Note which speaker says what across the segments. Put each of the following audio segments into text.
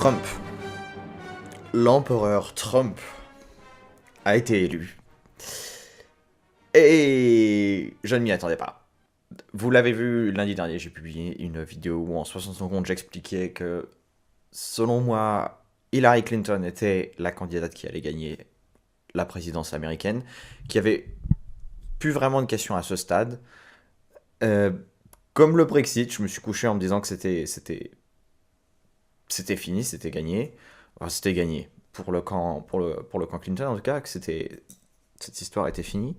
Speaker 1: Trump, l'empereur Trump, a été élu. Et je ne m'y attendais pas. Vous l'avez vu lundi dernier, j'ai publié une vidéo où en 60 secondes j'expliquais que, selon moi, Hillary Clinton était la candidate qui allait gagner la présidence américaine, qui avait plus vraiment de questions à ce stade. Euh, Comme le Brexit, je me suis couché en me disant que c'était fini, c'était gagné. Enfin, c'était gagné pour le camp Clinton en tout cas, que cette histoire était finie.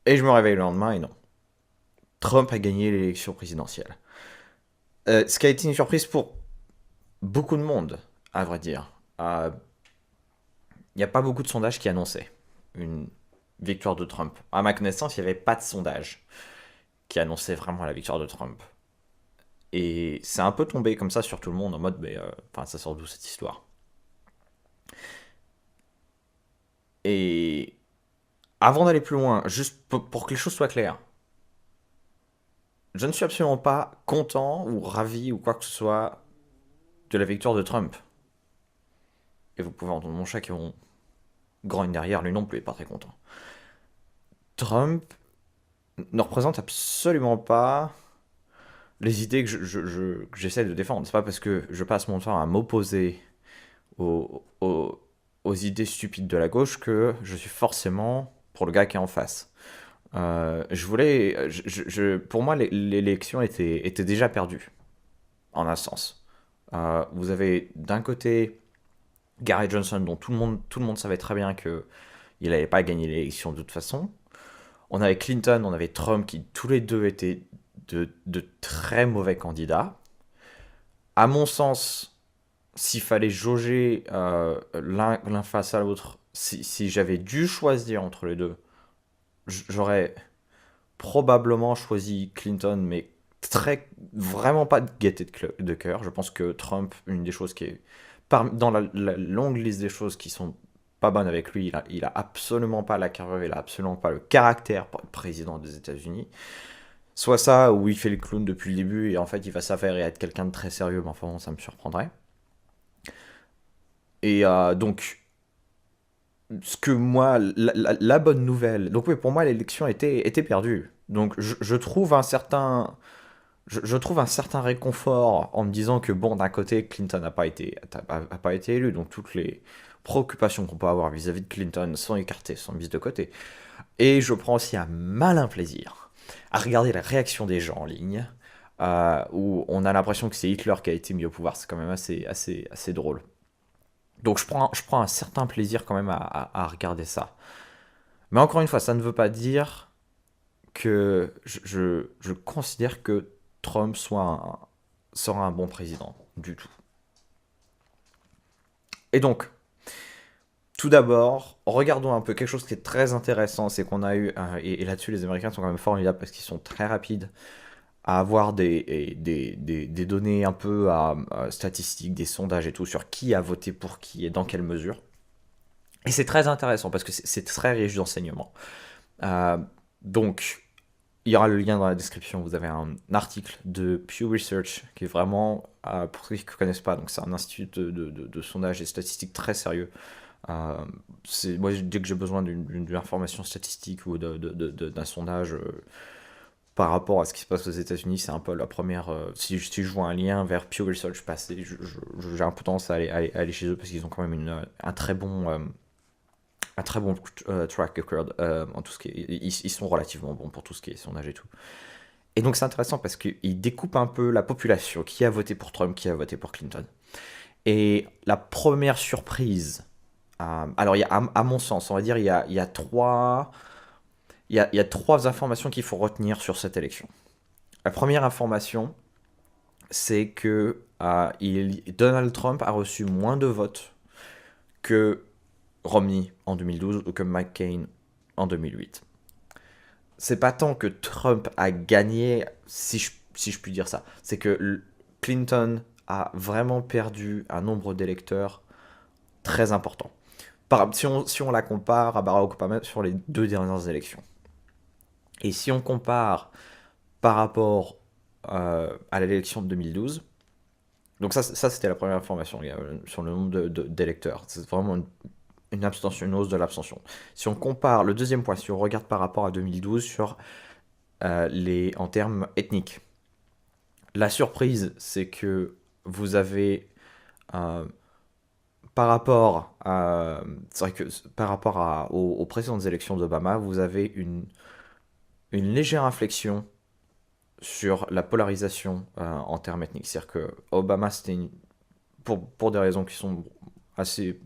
Speaker 1: Et je me réveille le lendemain et non. Trump a gagné l'élection présidentielle. Ce qui a été une surprise pour beaucoup de monde, à vrai dire. Il n'y a pas beaucoup de sondages qui annonçaient une victoire de Trump. À ma connaissance, il n'y avait pas de sondage qui annonçait vraiment la victoire de Trump. Et c'est un peu tombé comme ça sur tout le monde en mode, enfin, ça sort d'où cette histoire. Et avant d'aller plus loin, juste pour que les choses soient claires, je ne suis absolument pas content ou ravi ou quoi que ce soit de la victoire de Trump. Et vous pouvez entendre mon chat qui grogne derrière, lui non plus, il est pas très content. Trump ne représente absolument pas les idées que que j'essaie de défendre. C'est pas parce que je passe mon temps à m'opposer aux, aux, aux idées stupides de la gauche que je suis forcément pour le gars qui est en face. Pour moi, l'élection était déjà perdue, en un sens. Vous avez d'un côté Gary Johnson, dont tout le monde savait très bien qu'il n'allait pas gagner l'élection de toute façon. On avait Clinton, on avait Trump, qui tous les deux étaient de très mauvais candidats. À mon sens, s'il fallait jauger l'un face à l'autre, si j'avais dû choisir entre les deux, j'aurais probablement choisi Clinton, mais vraiment pas de gaieté de cœur. Je pense que Trump, une des choses qui est dans la longue liste des choses qui sont pas bonnes avec lui, il a absolument pas la carrure, il a absolument pas le caractère pour être président des États-Unis. Soit ça, ou il fait le clown depuis le début et en fait il va s'avérer être quelqu'un de très sérieux, mais enfin bon, ça me surprendrait. Et donc, ce que moi, la bonne nouvelle. Donc oui, pour moi, l'élection était perdue. Donc je trouve un certain. Je trouve un certain réconfort en me disant que, bon, d'un côté, Clinton a pas été élu, donc toutes les préoccupations qu'on peut avoir vis-à-vis de Clinton sont écartées, sont mises de côté. Et je prends aussi un malin plaisir à regarder la réaction des gens en ligne, où on a l'impression que c'est Hitler qui a été mis au pouvoir. C'est quand même assez drôle. Donc je prends un certain plaisir quand même à regarder ça. Mais encore une fois, ça ne veut pas dire que je considère que Trump sera un bon président du tout. Et donc, tout d'abord, regardons un peu quelque chose qui est très intéressant, c'est qu'on a eu, et là-dessus les Américains sont quand même formidables parce qu'ils sont très rapides à avoir des données un peu statistiques, des sondages et tout sur qui a voté pour qui et dans quelle mesure. Et c'est très intéressant parce que c'est très riche d'enseignements. Euh, donc, il y aura le lien dans la description. Vous avez un article de Pew Research qui est vraiment, pour ceux qui ne connaissent pas, donc c'est un institut de sondage et statistiques très sérieux. Euh, Moi, dès que j'ai besoin d'une information statistique ou d'un sondage par rapport à ce qui se passe aux États-Unis, c'est un peu la première. Si je vois un lien vers Pew Research passer, j'ai un peu tendance à aller chez eux parce qu'ils ont quand même un très bon track record en tout ce qui est, ils sont relativement bons pour tout ce qui est sondage et tout. Et donc c'est intéressant parce qu'ils découpent un peu la population, qui a voté pour Trump, qui a voté pour Clinton. Et la première surprise, alors il y a, à mon sens, on va dire, il y a trois informations qu'il faut retenir sur cette élection. La première information, c'est que Donald Trump a reçu moins de votes que Romney en 2012 ou que McCain en 2008. C'est pas tant que Trump a gagné, si je puis dire ça, c'est que Clinton a vraiment perdu un nombre d'électeurs très important. Si on la compare à Barack Obama sur les deux dernières élections. Et si on compare par rapport à l'élection de 2012, Donc ça c'était la première information, les gars, sur le nombre d'électeurs. C'est vraiment une abstention, une hausse de l'abstention. Si on compare, le deuxième point, si on regarde par rapport à 2012 sur en termes ethniques, la surprise, c'est que vous avez, euh, par rapport à, c'est vrai que par rapport aux précédentes élections d'Obama, vous avez une légère inflexion sur la polarisation en termes ethniques. C'est-à-dire que Obama, pour des raisons qui sont assez,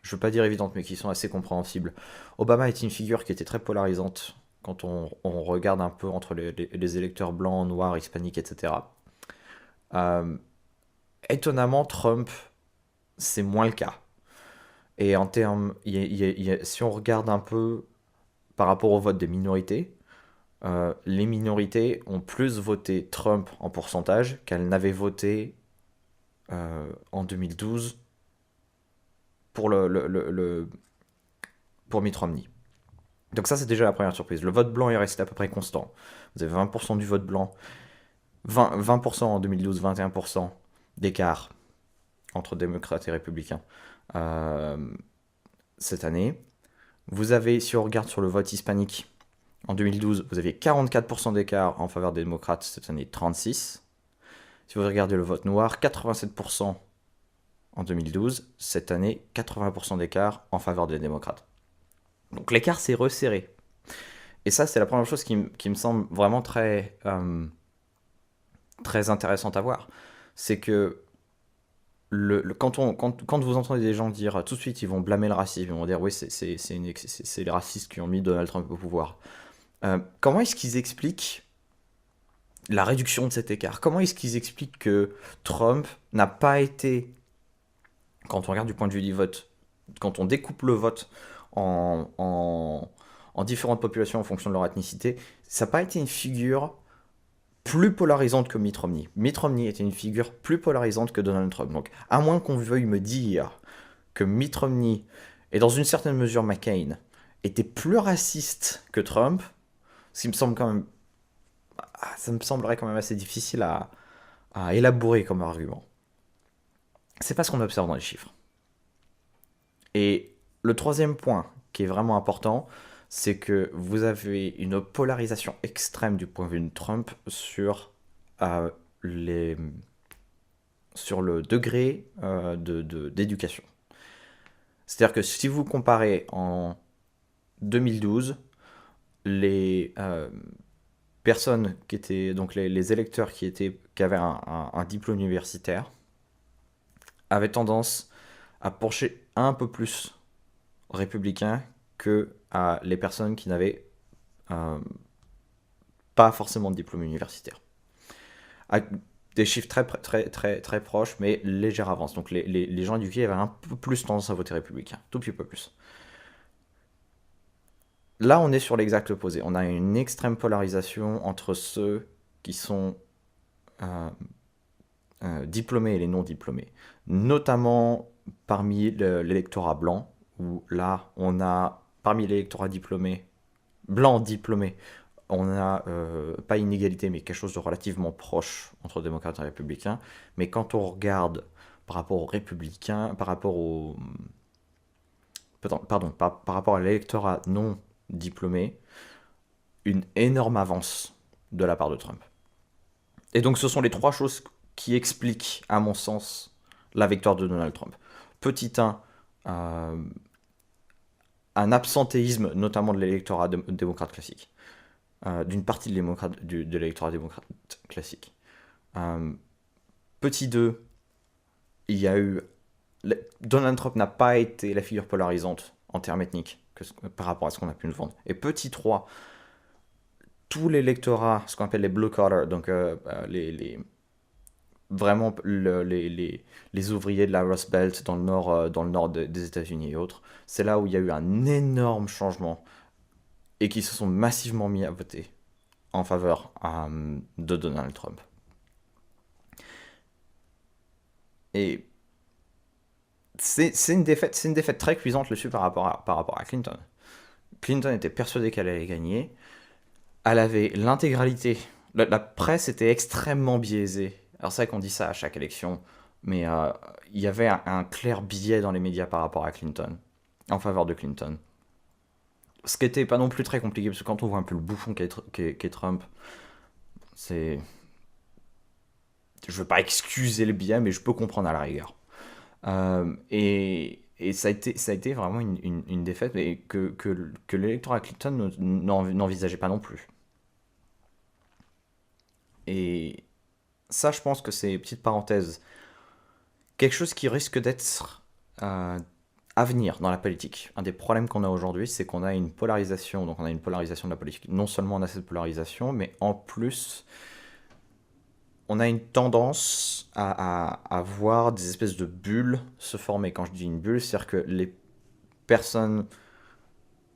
Speaker 1: je veux pas dire évidentes, mais qui sont assez compréhensibles. Obama est une figure qui était très polarisante quand on regarde un peu entre les électeurs blancs, noirs, hispaniques, etc. Euh, Étonnamment, Trump, c'est moins le cas. Et en termes, si on regarde un peu par rapport au vote des minorités, les minorités ont plus voté Trump en pourcentage qu'elles n'avaient voté en 2012 pour pour Mitt Romney. Donc ça, c'est déjà la première surprise. Le vote blanc est resté à peu près constant. Vous avez 20% du vote blanc, 20% en 2012, 21% d'écart entre démocrates et républicains euh, cette année. Vous avez, si on regarde sur le vote hispanique, en 2012, vous aviez 44% d'écart en faveur des démocrates, cette année 36. Si vous regardez le vote noir, 87% en 2012, cette année 80% d'écart en faveur des démocrates. Donc l'écart s'est resserré. Et ça, c'est la première chose qui me semble vraiment très intéressante à voir. C'est que quand vous entendez des gens dire tout de suite, ils vont blâmer le racisme, ils vont dire oui, c'est les racistes qui ont mis Donald Trump au pouvoir. Comment est-ce qu'ils expliquent la réduction de cet écart? Comment est-ce qu'ils expliquent que Trump n'a pas été, quand on regarde du point de vue du vote, quand on découpe le vote en différentes populations en fonction de leur ethnicité, ça n'a pas été une figure plus polarisante que Mitt Romney. Mitt Romney était une figure plus polarisante que Donald Trump. Donc, à moins qu'on veuille me dire que Mitt Romney, et dans une certaine mesure McCain, était plus raciste que Trump, ce qui me semble quand même, ça me semblerait quand même assez difficile à élaborer comme argument. C'est pas ce qu'on observe dans les chiffres. Et le troisième point qui est vraiment important, c'est que vous avez une polarisation extrême du point de vue de Trump euh, les, sur le degré d'éducation. C'est-à-dire que si vous comparez en 2012, les personnes qui étaient, donc les électeurs qui avaient un diplôme universitaire, avaient tendance à pencher un peu plus républicain que les personnes qui n'avaient euh, pas forcément de diplôme universitaire. À des chiffres très proches, mais légère avance. Donc les gens éduqués avaient un peu plus tendance à voter républicain, tout petit peu plus. Là, on est sur l'exact opposé. On a une extrême polarisation entre ceux qui sont euh, diplômés et les non diplômés, notamment parmi l'électorat blanc, où là, on a parmi l'électorat diplômé, blanc diplômé, on a pas une égalité, mais quelque chose de relativement proche entre démocrates et républicains. Mais quand on regarde par rapport aux républicains, par rapport au. Pardon, par rapport à l'électorat non diplômé, une énorme avance de la part de Trump. Et donc ce sont les trois choses qui expliquent, à mon sens, la victoire de Donald Trump. Petit 1, un absentéisme, notamment de l'électorat démocrate classique. D'une partie de l'électorat démocrate classique. Petit 2, il y a eu. Donald Trump n'a pas été la figure polarisante en termes ethniques par rapport à ce qu'on a pu nous vendre. Et petit 3, tout l'électorat, ce qu'on appelle les blue collar, donc vraiment les ouvriers de la Rust Belt dans le nord des États-Unis et autres, c'est là où il y a eu un énorme changement et qui se sont massivement mis à voter en faveur de Donald Trump. Et c'est une défaite très cuisante là-dessus par rapport à Clinton. Clinton était persuadé qu'elle allait gagner. Elle avait l'intégralité. La presse était extrêmement biaisée Alors c'est vrai qu'on dit ça à chaque élection, mais il y avait un clair biais dans les médias par rapport à Clinton, en faveur de Clinton. Ce qui était pas non plus très compliqué, parce que quand on voit un peu le bouffon qu'est Trump, c'est... Je veux pas excuser le biais, mais je peux comprendre à la rigueur. Et ça a été vraiment une défaite et que l'électorat Clinton n'envisageait pas non plus. Et ça, je pense que c'est, petite parenthèse, quelque chose qui risque d'être à venir dans la politique. Un des problèmes qu'on a aujourd'hui, c'est qu'on a une polarisation. Donc on a une polarisation de la politique. Non seulement on a cette polarisation, mais en plus, on a une tendance à voir des espèces de bulles se former. Quand je dis une bulle, c'est-à-dire que les personnes,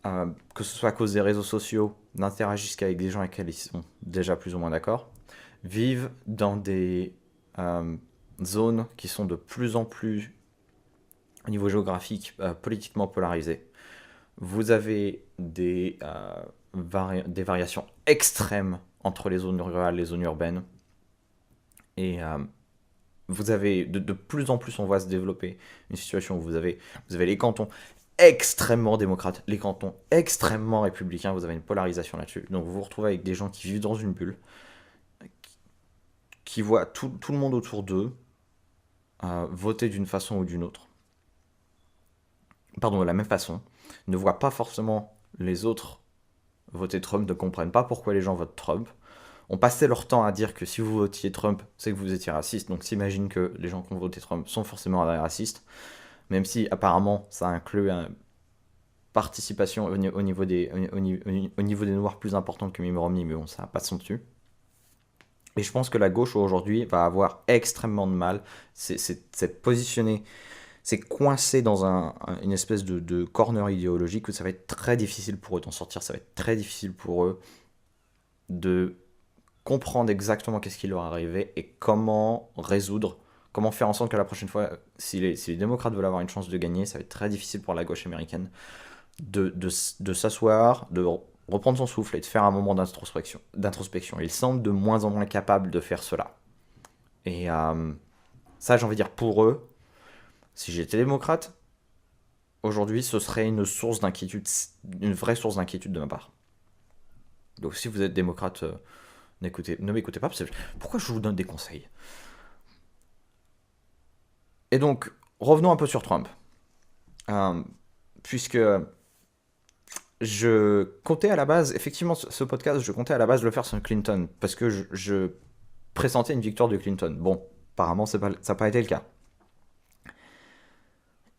Speaker 1: que ce soit à cause des réseaux sociaux, n'interagissent qu'avec des gens avec lesquels ils sont déjà plus ou moins d'accord, vivent dans des zones qui sont de plus en plus, au niveau géographique, politiquement polarisées. Vous avez des variations extrêmes entre les zones rurales et les zones urbaines. Et vous avez de plus en plus, on voit se développer une situation où vous avez les cantons extrêmement démocrates, les cantons extrêmement républicains, vous avez une polarisation là-dessus. Donc vous vous retrouvez avec des gens qui vivent dans une bulle, qui voient tout le monde autour d'eux voter d'une façon ou d'une autre. Pardon, de la même façon, ne voient pas forcément les autres voter Trump, ne comprennent pas pourquoi les gens votent Trump. On passait leur temps à dire que si vous votiez Trump, c'est que vous étiez raciste. Donc s'imagine que les gens qui ont voté Trump sont forcément racistes, même si apparemment ça inclut une participation au niveau des Noirs plus importante que Mitt Romney, mais bon, ça passe son dessus. Et je pense que la gauche aujourd'hui va avoir extrêmement de mal. C'est positionné, c'est coincé dans une espèce de corner idéologique où ça va être très difficile pour eux d'en sortir. Ça va être très difficile pour eux de comprendre exactement qu'est-ce qui leur est arrivé et comment résoudre, comment faire en sorte que la prochaine fois, si les démocrates veulent avoir une chance de gagner, ça va être très difficile pour la gauche américaine de s'asseoir, de reprendre son souffle et de faire un moment d'introspection. Ils semblent de moins en moins capables de faire cela. Et ça, j'ai envie de dire, pour eux, si j'étais démocrate, aujourd'hui, ce serait une source d'inquiétude, une vraie source d'inquiétude de ma part. Donc si vous êtes démocrate, ne m'écoutez pas, parce que pourquoi je vous donne des conseils? Et donc, revenons un peu sur Trump. Puisque je comptais à la base, effectivement, ce podcast, je comptais à la base le faire sur Clinton, parce que je pressentais une victoire de Clinton. Bon, apparemment, ça n'a pas été le cas.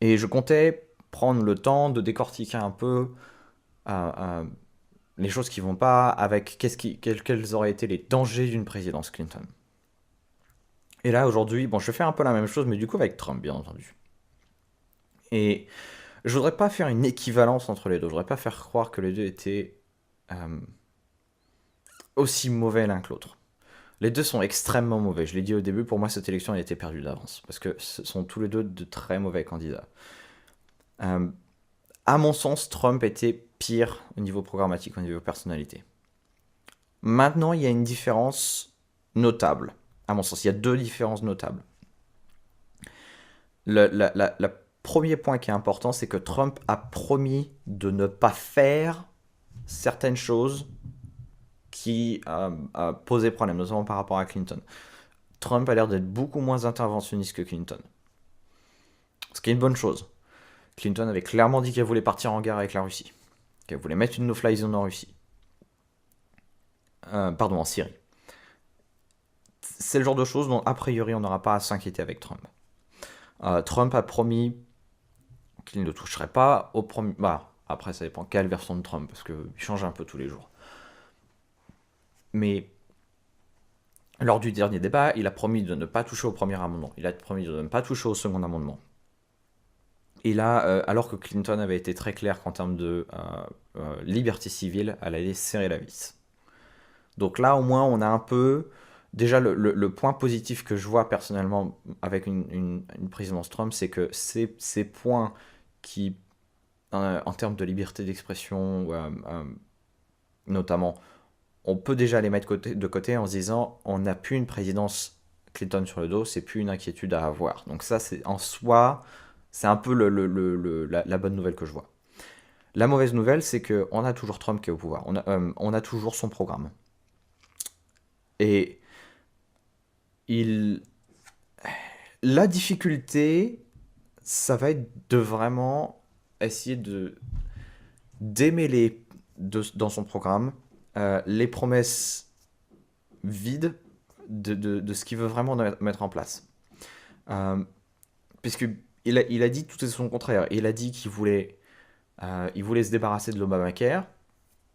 Speaker 1: Et je comptais prendre le temps de décortiquer un peu les choses qui vont pas, avec quels auraient été les dangers d'une présidence Clinton. Et là, aujourd'hui, bon, je fais un peu la même chose, mais du coup avec Trump, bien entendu. Et je voudrais pas faire une équivalence entre les deux. Je voudrais pas faire croire que les deux étaient aussi mauvais l'un que l'autre. Les deux sont extrêmement mauvais. Je l'ai dit au début, pour moi, cette élection a été perdue d'avance. Parce que ce sont tous les deux de très mauvais candidats. À mon sens, Trump était pire au niveau programmatique, au niveau personnalité. Maintenant, il y a une différence notable. À mon sens, il y a deux différences notables. Le premier point qui est important, c'est que Trump a promis de ne pas faire certaines choses qui posaient problème, notamment par rapport à Clinton. Trump a l'air d'être beaucoup moins interventionniste que Clinton. Ce qui est une bonne chose. Clinton avait clairement dit qu'elle voulait partir en guerre avec la Russie. Qu'elle voulait mettre une no-fly zone en Russie. En Syrie. C'est le genre de choses dont, a priori, on n'aura pas à s'inquiéter avec Trump. Trump a promis qu'il ne toucherait pas au premier... Bah, après, ça dépend quelle version de Trump, parce qu'il change un peu tous les jours. Mais lors du dernier débat, il a promis de ne pas toucher au premier amendement. Il a promis de ne pas toucher au second amendement. Et là, alors que Clinton avait été très clair qu'en termes de liberté civile, elle allait serrer la vis. Donc là, au moins, on a un peu... Déjà, le point positif que je vois personnellement avec une présidence Trump, c'est que ces points qui, en termes de liberté d'expression, notamment, on peut déjà les mettre de côté en se disant on n'a plus une présidence Clinton sur le dos, c'est plus une inquiétude à avoir. Donc ça, c'est en soi, c'est un peu la bonne nouvelle que je vois. La mauvaise nouvelle, c'est qu'on a toujours Trump qui est au pouvoir. On a toujours son programme. Et il... la difficulté, ça va être de vraiment essayer de démêler dans son programme les promesses vides de ce qu'il veut vraiment mettre en place. Euh, Puisque il a dit tout et son contraire. Il a dit il voulait se débarrasser de l'Obamacare.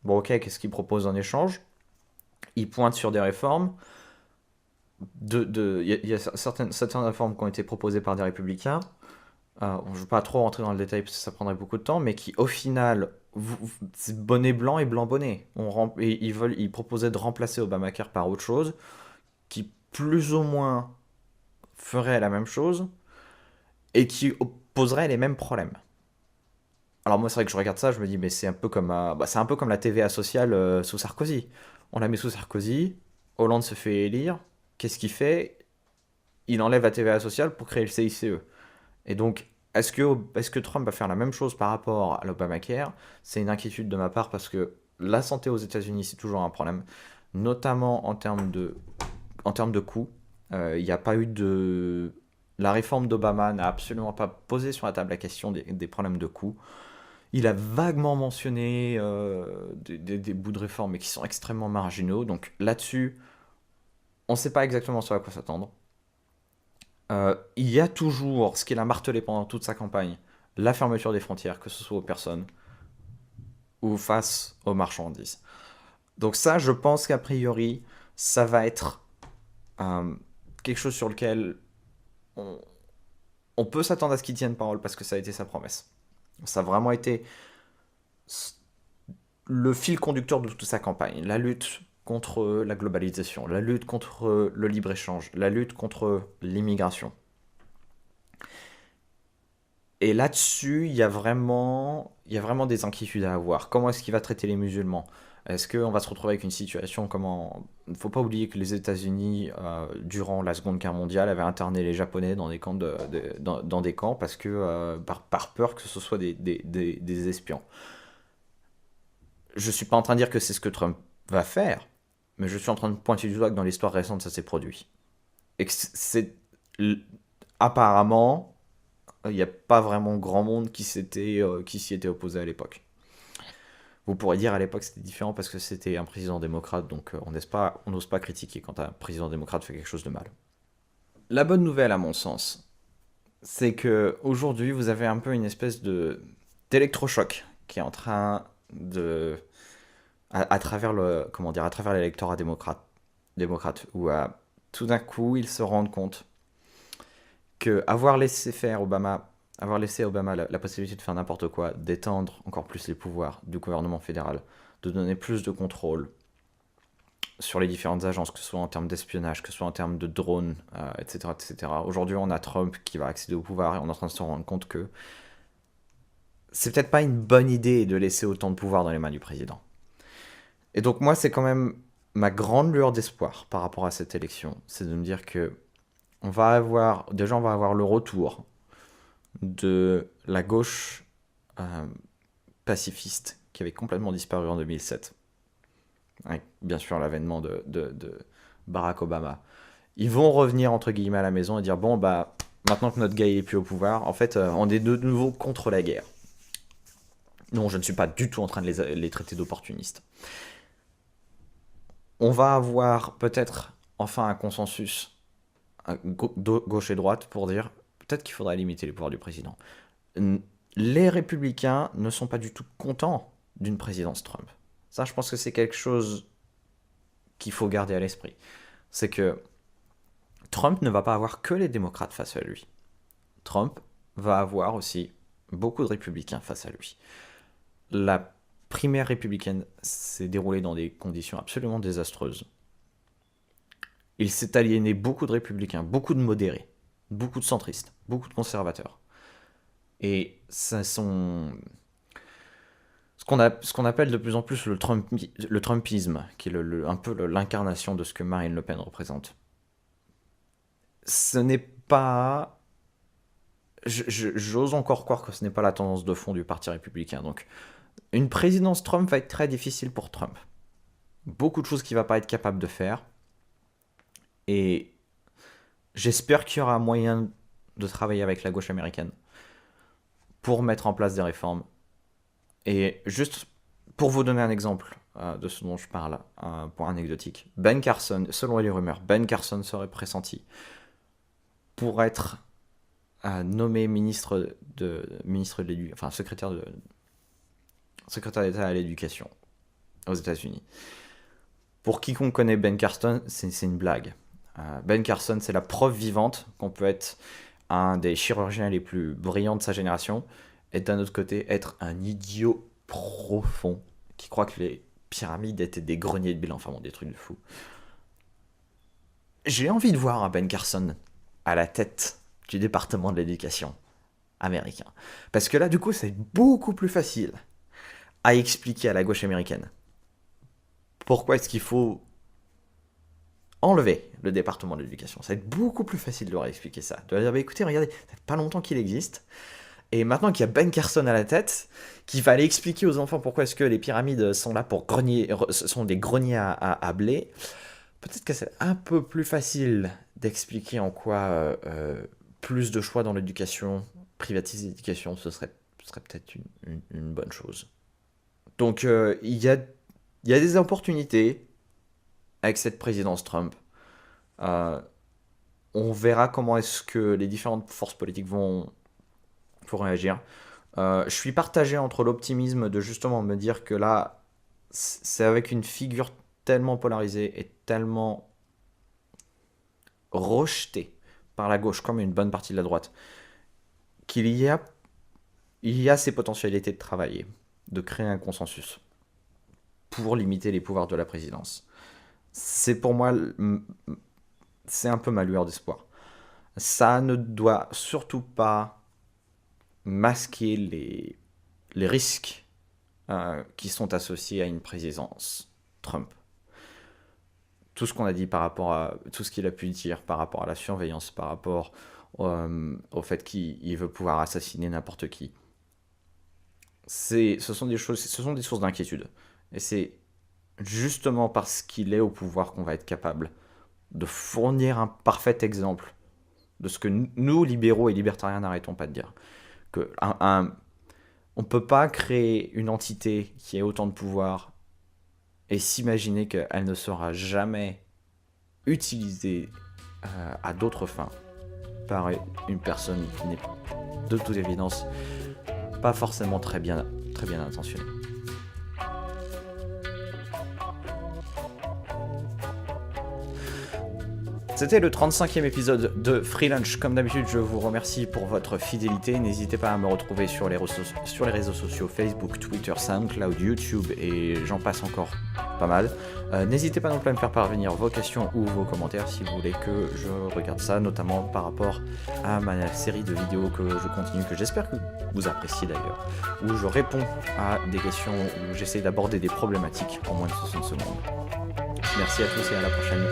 Speaker 1: Bon, ok, qu'est-ce qu'il propose en échange? Il pointe sur des réformes. Il y a certaines réformes qui ont été proposées par des républicains. Je ne veux pas trop rentrer dans le détail parce que ça prendrait beaucoup de temps, mais qui au final, c'est bonnet blanc et blanc bonnet. Et ils proposaient de remplacer Obamacare par autre chose qui plus ou moins ferait la même chose et qui poserait les mêmes problèmes. Alors moi c'est vrai que je regarde ça, je me dis mais c'est un peu comme c'est un peu comme la TVA sociale sous Sarkozy. On la met sous Sarkozy, Hollande se fait élire, qu'est-ce qu'il fait? Il enlève la TVA sociale pour créer le CICE. Et donc est-ce que Trump va faire la même chose par rapport à l'Obamacare? C'est une inquiétude de ma part parce que la santé aux États-Unis c'est toujours un problème, notamment en termes de coûts. Il n'y a pas eu de La réforme d'Obama n'a absolument pas posé sur la table la question des problèmes de coûts. Il a vaguement mentionné des bouts de réforme, mais qui sont extrêmement marginaux. Donc là-dessus, on ne sait pas exactement sur à quoi s'attendre. Il y a toujours, ce qu'il a martelé pendant toute sa campagne, la fermeture des frontières, que ce soit aux personnes ou face aux marchandises. Donc ça, je pense qu'a priori, ça va être euh, quelque chose sur lequel on, on peut s'attendre à ce qu'il tienne parole parce que ça a été sa promesse. Ça a vraiment été le fil conducteur de toute sa campagne. La lutte contre la globalisation, la lutte contre le libre-échange, la lutte contre l'immigration. Et là-dessus, il y a vraiment des inquiétudes à avoir. Comment est-ce qu'il va traiter les musulmans? Est-ce qu'on va se retrouver avec une situation comment... Il ne faut pas oublier que les États-Unis, durant la Seconde Guerre mondiale, avaient interné les Japonais dans des camps, dans des camps parce que, par peur que ce soit des espions. Je ne suis pas en train de dire que c'est ce que Trump va faire, mais je suis en train de pointer du doigt que dans l'histoire récente, ça s'est produit. Et que apparemment, il n'y a pas vraiment grand monde qui s'y était opposé à l'époque. Vous pourrez dire à l'époque c'était différent parce que c'était un président démocrate, donc on n'ose pas critiquer quand un président démocrate fait quelque chose de mal. La bonne nouvelle, à mon sens, c'est que aujourd'hui vous avez un peu une espèce de d'électrochoc qui est en train de à travers à travers l'électorat démocrate, où tout d'un coup ils se rendent compte que avoir laissé Obama la possibilité de faire n'importe quoi, d'étendre encore plus les pouvoirs du gouvernement fédéral, de donner plus de contrôle sur les différentes agences, que ce soit en termes d'espionnage, que ce soit en termes de drones, etc., etc. Aujourd'hui, on a Trump qui va accéder au pouvoir et on est en train de se rendre compte que c'est peut-être pas une bonne idée de laisser autant de pouvoir dans les mains du président. Et donc moi, c'est quand même ma grande lueur d'espoir par rapport à cette élection, c'est de me dire que on va avoir le retour de la gauche euh, pacifiste qui avait complètement disparu en 2007, avec bien sûr l'avènement de Barack Obama. Ils vont revenir entre guillemets à la maison et dire bon bah maintenant que notre gars est plus au pouvoir, en fait on est de nouveau contre la guerre. Non, je ne suis pas du tout en train de les traiter d'opportunistes. On va avoir peut-être enfin un consensus gauche et droite pour dire peut-être qu'il faudrait limiter les pouvoirs du président. Les républicains ne sont pas du tout contents d'une présidence Trump. Ça, je pense que c'est quelque chose qu'il faut garder à l'esprit. C'est que Trump ne va pas avoir que les démocrates face à lui. Trump va avoir aussi beaucoup de républicains face à lui. La primaire républicaine s'est déroulée dans des conditions absolument désastreuses. Il s'est aliéné beaucoup de républicains, beaucoup de modérés, beaucoup de centristes, beaucoup de conservateurs. Et ça sont ce qu'on appelle de plus en plus le Trumpisme, qui est un peu l'incarnation de ce que Marine Le Pen représente. ce n'est pas... J'ose encore croire que ce n'est pas la tendance de fond du Parti républicain. Donc, une présidence Trump va être très difficile pour Trump. Beaucoup de choses qu'il va pas être capable de faire. Et j'espère qu'il y aura moyen de travailler avec la gauche américaine pour mettre en place des réformes. Et juste pour vous donner un exemple de ce dont je parle, point anecdotique, Ben Carson, selon les rumeurs, Ben Carson serait pressenti pour être nommé ministre de l'éducation, enfin secrétaire d'État à l'éducation aux États-Unis. Pour quiconque connaît Ben Carson, c'est une blague. Ben Carson, c'est la preuve vivante qu'on peut être un des chirurgiens les plus brillants de sa génération et d'un autre côté être un idiot profond qui croit que les pyramides étaient des greniers de bilan, enfin bon, des trucs de fou. J'ai envie de voir un Ben Carson à la tête du département de l'éducation américain. Parce que là, du coup, c'est beaucoup plus facile à expliquer à la gauche américaine pourquoi est-ce qu'il faut enlever le département de l'éducation. Ça va être beaucoup plus facile de leur expliquer ça. De leur dire, bah, écoutez, regardez, ça fait pas longtemps qu'il existe. Et maintenant qu'il y a Ben Carson à la tête, qui va aller expliquer aux enfants pourquoi est-ce que les pyramides sont là pour sont des greniers à blé, peut-être que c'est un peu plus facile d'expliquer en quoi plus de choix dans l'éducation, privatiser l'éducation, ce serait peut-être une bonne chose. Donc il y a des opportunités avec cette présidence Trump. On verra comment est-ce que les différentes forces politiques vont réagir. Je suis partagé entre l'optimisme de justement me dire que là, c'est avec une figure tellement polarisée et tellement rejetée par la gauche comme une bonne partie de la droite qu'il y a ces potentialités de travailler, de créer un consensus pour limiter les pouvoirs de la présidence. C'est pour moi, c'est un peu ma lueur d'espoir. Ça ne doit surtout pas masquer les risques qui sont associés à une présidence Trump. Tout ce qu'on a dit par rapport à tout ce qu'il a pu dire par rapport à la surveillance, par rapport au fait qu'il veut pouvoir assassiner n'importe qui. Ce sont des sources d'inquiétude. Et c'est justement parce qu'il est au pouvoir qu'on va être capable de fournir un parfait exemple de ce que nous, libéraux et libertariens, n'arrêtons pas de dire. On ne peut pas créer une entité qui ait autant de pouvoir et s'imaginer qu'elle ne sera jamais utilisée à d'autres fins par une personne qui n'est de toute évidence pas forcément très bien intentionnée. C'était le 35e épisode de Free Lunch. Comme d'habitude, je vous remercie pour votre fidélité. N'hésitez pas à me retrouver sur les réseaux sociaux Facebook, Twitter, SoundCloud, YouTube et j'en passe encore pas mal. N'hésitez pas non plus à me faire parvenir vos questions ou vos commentaires si vous voulez que je regarde ça, notamment par rapport à ma série de vidéos que je continue, que j'espère que vous appréciez d'ailleurs, où je réponds à des questions, où j'essaie d'aborder des problématiques en moins de 60 secondes. Merci à tous et à la prochaine.